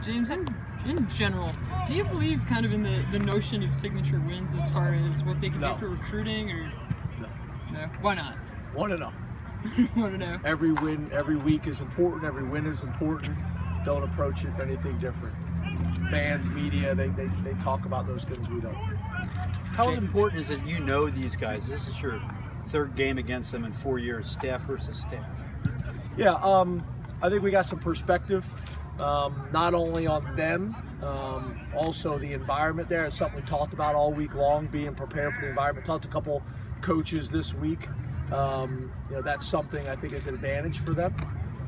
James, in general, do you believe kind of in the notion of signature wins as far as what they can do for recruiting, or no? Why not? Want to know. Want to know. Every win, every week is important. Every win is important. Don't approach it anything different. Fans, media, they talk about those things. We don't. How important is it you know these guys? This is your third game against them in 4 years, staff versus staff. Yeah, I think we got some perspective, not only on them, also the environment there. It's something we talked about all week long, being prepared for the environment. Talked to a couple coaches this week. That's something I think is an advantage for them,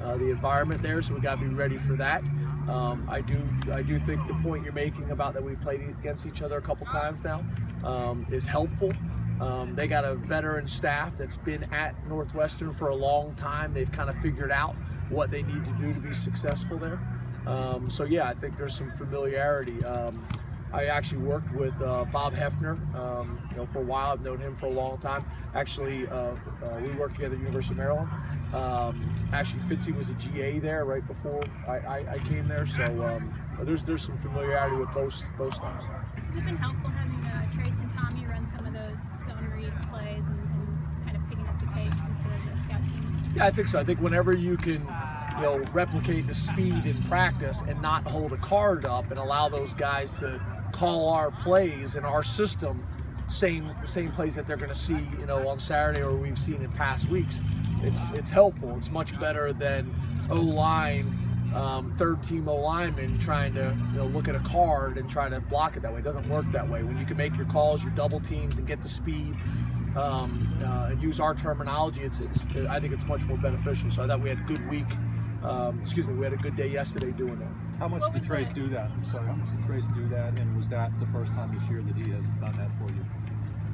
the environment there. So we got to be ready for that. I do think the point you're making about that we've played against each other a couple times now is helpful. They got a veteran staff that's been at Northwestern for a long time. They've kind of figured out what they need to do to be successful there. So yeah, I think there's some familiarity. I actually worked with Bob Hefner, for a while. I've known him for a long time. Actually, we worked together at the University of Maryland. Actually, Fitzy was a GA there right before I came there. So there's some familiarity with both sides. Has it been helpful having Trace and Tommy run some of those zone read plays and kind of picking up the pace instead of the scout team? Yeah, I think so. I think whenever you can, replicate the speed in practice and not hold a card up and allow those guys to call our plays in our system, same plays that they're going to see, on Saturday or we've seen in past weeks. It's helpful. It's much better than O-line, third team O-lineman trying to look at a card and try to block it that way. It doesn't work that way. When you can make your calls, your double teams, and get the speed and use our terminology, I think it's much more beneficial. So I thought we had a good week. We had a good day yesterday doing that. How much did Trace do that? I'm sorry, how much did Trace do that? And was that the first time this year that he has done that for you?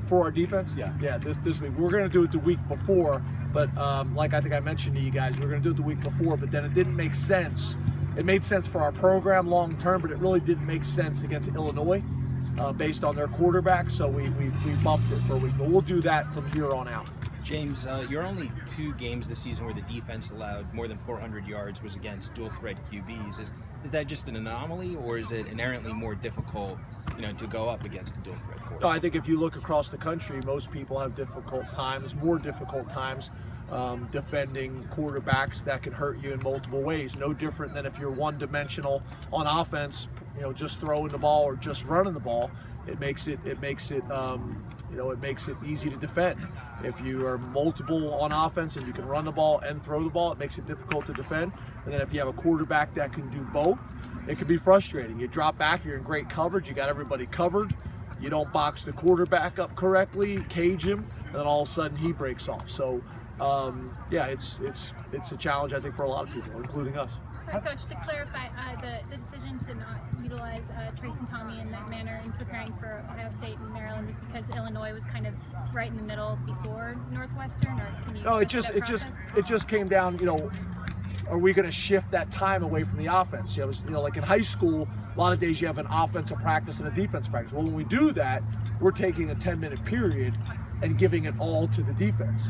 For our defense? Yeah. Yeah, this week. We're going to do it the week before, but like I think I mentioned to you guys, we're going to do it the week before, but then it didn't make sense. It made sense for our program long term, but it really didn't make sense against Illinois based on their quarterback, so we bumped it for a week. But we'll do that from here on out. James, your only 2 games this season where the defense allowed more than 400 yards was against dual-threat QBs. Is that just an anomaly, or is it inherently more difficult, to go up against a dual-threat quarterback? No, I think if you look across the country, most people have more difficult times defending quarterbacks that can hurt you in multiple ways. No different than if you're one-dimensional on offense, just throwing the ball or just running the ball. It makes it easy to defend. If you are multiple on offense and you can run the ball and throw the ball, it makes it difficult to defend. And then if you have a quarterback that can do both, it can be frustrating. You drop back, you're in great coverage, you got everybody covered, you don't box the quarterback up correctly, cage him, and then all of a sudden he breaks off. So it's a challenge, I think, for a lot of people, including us. Sorry, Coach, to clarify, the decision to not utilize Trace and Tommy in that manner in preparing for Ohio State and Maryland was because Illinois was kind of right in the middle before Northwestern, or can you? No, it just came down. Are we going to shift that time away from the offense? Like in high school, a lot of days you have an offensive practice and a defense practice. Well, when we do that, we're taking a 10-minute period and giving it all to the defense.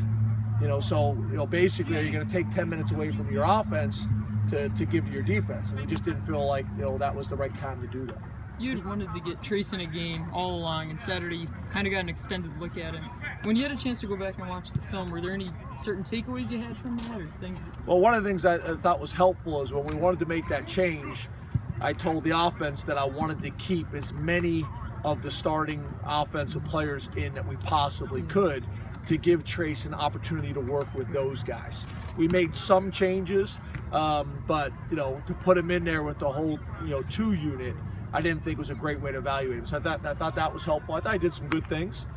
Basically, you're going to take 10 minutes away from your offense to give to your defense, and we just didn't feel like that was the right time to do that. You'd wanted to get Trace in a game all along, and Saturday you kind of got an extended look at him. When you had a chance to go back and watch the film, were there any certain takeaways you had from that, or things? Well, one of the things I thought was helpful is when we wanted to make that change, I told the offense that I wanted to keep as many of the starting offensive players in that we possibly could, to give Trace an opportunity to work with those guys. We made some changes, but to put him in there with the whole 2 unit, I didn't think was a great way to evaluate him. So I thought that was helpful. I thought he did some good things.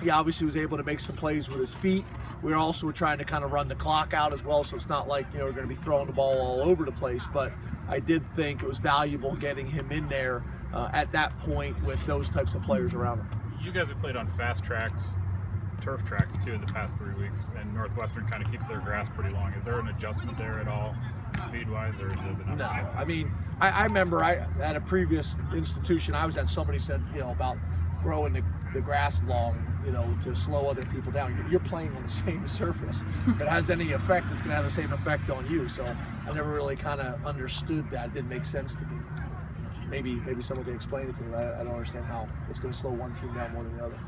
He obviously was able to make some plays with his feet. We were also trying to kind of run the clock out as well, so it's not like we're going to be throwing the ball all over the place. But I did think it was valuable getting him in there at that point with those types of players around him. You guys have played on fast tracks, turf tracks too in the past 3 weeks, and Northwestern kind of keeps their grass pretty long. Is there an adjustment there at all, speed-wise, or does it not? No, I mean, I remember at a previous institution I was at, somebody said, about growing the grass long, to slow other people down. You're playing on the same surface. If it has any effect, it's going to have the same effect on you. So I never really kind of understood that. It didn't make sense to me. Maybe someone can explain it to me. I don't understand how it's going to slow one team down more than the other.